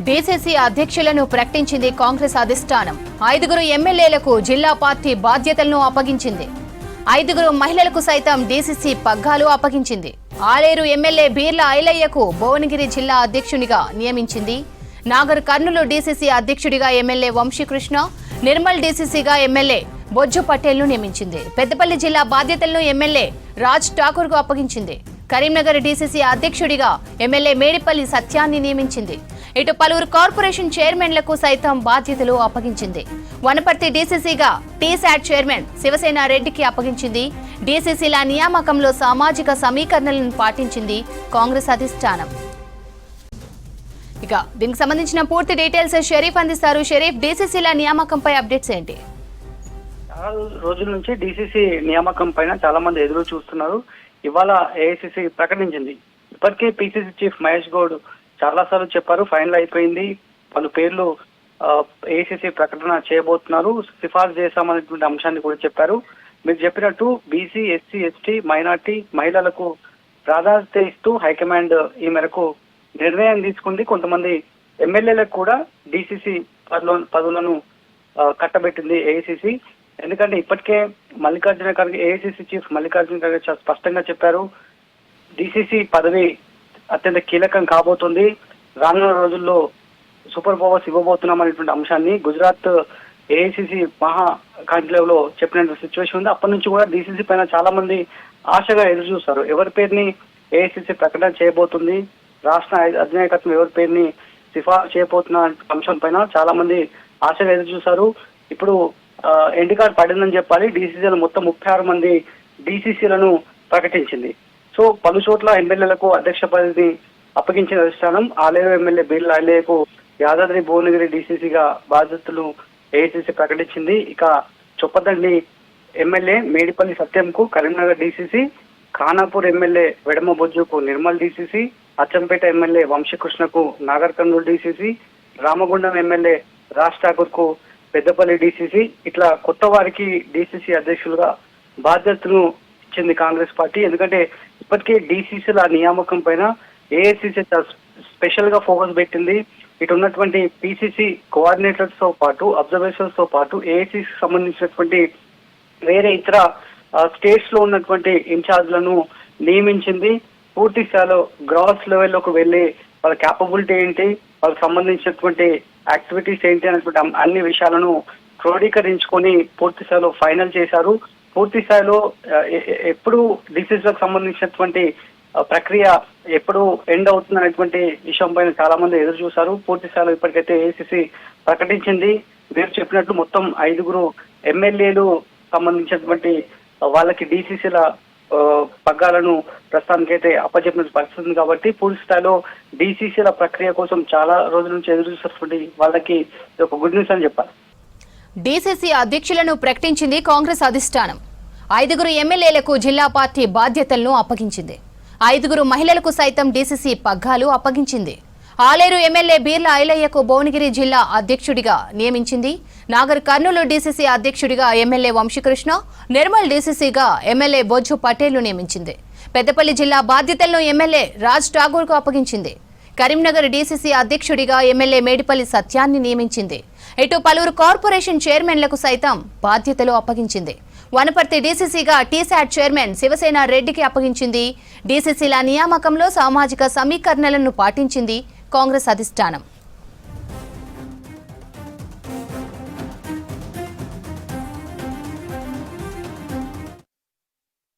DCC అధ్యక్షులను ప్రకటించింది కాంగ్రెస్ అధిష్టానం. 5 ఎమ్మెల్యేలకు జిల్లా పార్టీ బాధ్యతలను అప్పగించింది. 5 మహిళలకు సైతం డీసీసీ పగ్గాలు అప్పగించింది. ఆలేరు ఎమ్మెల్యే బీర్ల ఐలయ్యకు భువనగిరి జిల్లా అధ్యక్షునిగా నియమించింది. నాగర్ కర్నూలు డీసీసీ అధ్యక్షుడిగా ఎమ్మెల్యే వంశీకృష్ణ, నిర్మల్ డీసీసీగా ఎమ్మెల్యే బొజ్జు పటేల్ను నియమించింది. పెద్దపల్లి జిల్లా బాధ్యతలను ఎమ్మెల్యే రాజ్ ఠాకూర్కు అప్పగించింది. కరీంనగర్ డీసీసీ అధ్యక్షుడిగా ఎమ్మెల్యే మేడిపల్లి సత్యాన్ని నియమించింది. ఇటు పలువురు కార్పొరేషన్ చైర్మన్లకు సైతం బాధ్యతలు అప్పగించింది. వనపర్తి డీసీసీగా టీశాట్ చైర్మన్ శివసేన రెడ్డికి అప్పగించింది. డీసీసీల నియామకంలో సామాజిక సమీకరణలను పాటించింది కాంగ్రెస్ అధిష్టానం. ఇక దీనికి సంబంధించిన పూర్తి డీటెయిల్స్ షరీఫ్ అందిస్తారు. షరీఫ్, డీసీసీల నియామకంపై అప్డేట్స్ ఏంటి? చాలా రోజుల నుంచి డీసీసీ నియామకం పైన చాలా మంది ఎదురు చూస్తున్నారు. ఇవాళ ఏఐసీసీ ప్రకటించింది. ఇప్పటికే పీసీసీ చీఫ్ మహేష్ గౌడ్ చాలా సార్లు చెప్పారు, ఫైనల్ అయిపోయింది, పలు పేర్లు ఏఐసీసీ ప్రకటన చేయబోతున్నారు, సిఫార్సు చేశామనేటువంటి అంశాన్ని కూడా చెప్పారు. మీరు చెప్పినట్టు బీసీ, ఎస్సీ, ఎస్టీ, మైనార్టీ మహిళలకు ప్రాధాన్యత ఇస్తూ హైకమాండ్ ఈ మేరకు నిర్ణయం తీసుకుంది. కొంతమంది ఎమ్మెల్యేలకు కూడా డీసీసీ పదవులను కట్టబెట్టింది ఏఐసీసీ. ఎందుకంటే ఇప్పటికే మల్లికార్జున ఖర్గే, ఏఐసీసీ చీఫ్ మల్లికార్జున ఖర్గే చాలా స్పష్టంగా చెప్పారు, డీసీసీ పదవి అత్యంత కీలకం కాబోతుంది, రానున్న రోజుల్లో సూపర్ పవర్స్ ఇవ్వబోతున్నాం అనేటువంటి అంశాన్ని గుజరాత్ ఏఐసీసీ మహా కాంక్లేవ్ లో చెప్పినటువంటి సిచ్యువేషన్ ఉంది. అప్పటి నుంచి కూడా డీసీసీ పైన చాలా మంది ఆశగా ఎదురు చూస్తారు. ఎవరి పేరుని ఏఐసీసీ ప్రకటన చేయబోతుంది, రాష్ట్ర అధినాయకత్వం ఎవరి పేరుని సిఫార్సు చేయబోతున్న అంశం పైన చాలా మంది ఆశగా ఎదురు చూశారు. ఇప్పుడు ఎండ్ కార్డ్ పడిందని చెప్పాలి. డీసీసీలు మొత్తం 36 మంది డీసీసీలను ప్రకటించింది. సో పలు చోట్ల ఎమ్మెల్యేలకు అధ్యక్ష పదవిని అప్పగించిన అధిష్టానం. ఆలేరు ఎమ్మెల్యే బీర్ల ఐలయ్యకు యాదాద్రి భువనగిరి డీసీసీగా బాధ్యతలు ఏఐసీసీ ప్రకటించింది. ఇక చొప్పదండి ఎమ్మెల్యే మేడిపల్లి సత్యంకు కరీంనగర్ డీసీసీ, ఖానాపూర్ ఎమ్మెల్యే వెడమ బొజ్జుకు నిర్మల్ డీసీసీ, అచ్చంపేట ఎమ్మెల్యే వంశీకృష్ణకు Nagarkurnool DCC, Ramagundam MLA Raj Thakur కు పెద్దపల్లి డీసీసీ, ఇట్లా కొత్త వారికి డీసీసీ అధ్యక్షులుగా బాధ్యతను ఇచ్చింది కాంగ్రెస్ పార్టీ. ఎందుకంటే ఇప్పటికే డీసీసీల నియామకం పైన ఏఐసీసీ స్పెషల్ గా ఫోకస్ పెట్టింది. ఇటు ఉన్నటువంటి పీసీసీ కోఆర్డినేటర్స్ తో పాటు, అబ్జర్వేషన్స్ తో పాటు ఏఐసీసీ సంబంధించినటువంటి వేరే ఇతర స్టేట్స్ లో ఉన్నటువంటి ఇన్ఛార్జ్లను నియమించింది. పూర్తి స్థాయిలో గ్రాస్ లెవెల్లోకి వెళ్ళి వాళ్ళ క్యాపబిలిటీ ఏంటి, వాళ్ళకి సంబంధించినటువంటి యాక్టివిటీస్ ఏంటి అనేటువంటి అన్ని విషయాలను క్రోడీకరించుకొని పూర్తి స్థాయిలో ఫైనల్ చేశారు. పూర్తి స్థాయిలో ఎప్పుడు డీసీసీలకు సంబంధించినటువంటి ప్రక్రియ ఎప్పుడు ఎండ్ అవుతుంది అనేటువంటి విషయం పైన చాలా మంది ఎదురు చూశారు. పూర్తి స్థాయిలో ఇప్పటికైతే ఏఐసీసీ ప్రకటించింది. మీరు చెప్పినట్టు మొత్తం 5 ఎమ్మెల్యేలు సంబంధించినటువంటి వాళ్ళకి డీసీసీల పగ్గాలను ప్రస్తుతానికైతే అప్పచెప్పిన పరిస్థితి ఉంది. కాబట్టి పూర్తి స్థాయిలో డీసీసీల ప్రక్రియ కోసం చాలా రోజుల నుంచి ఎదురు చూస్తున్నటువంటి వాళ్ళకి ఇది ఒక గుడ్ న్యూస్ అని చెప్పాలి. డీసీసీ అధ్యక్షులను ప్రకటించింది కాంగ్రెస్ అధిష్టానం. 5 ఎమ్మెల్యేలకు జిల్లా పార్టీ బాధ్యతలను అప్పగించింది. 5 మహిళలకు సైతం డీసీసీ పగ్గాలు అప్పగించింది. ఆలేరు ఎమ్మెల్యే బీర్ల ఐలయ్యకు భువనగిరి జిల్లా అధ్యక్షుడిగా నియమించింది. నాగర్ కర్నూలు డీసీసీ అధ్యక్షుడిగా ఎమ్మెల్యే వంశీకృష్ణ, నిర్మల్ డీసీసీగా ఎమ్మెల్యే బొజ్జు పటేల్ను నియమించింది. పెద్దపల్లి జిల్లా బాధ్యతలను ఎమ్మెల్యే రాజ్ ఠాకూర్కు అప్పగించింది. కరీంనగర్ డీసీసీ అధ్యక్షుడిగా ఎమ్మెల్యే మేడిపల్లి సత్యాన్ని నియమించింది. ఇటు పలువురు కార్పొరేషన్ చైర్మన్లకు సైతం బాధ్యతలు అప్పగించింది. వనపర్తి డీసీసీగా టీశాట్ చైర్మన్ శివసేన రెడ్డికి అప్పగించింది. డీసీసీల నియామకంలో సామాజిక సమీకరణలను పాటించింది కాంగ్రెస్ అధిష్టానం.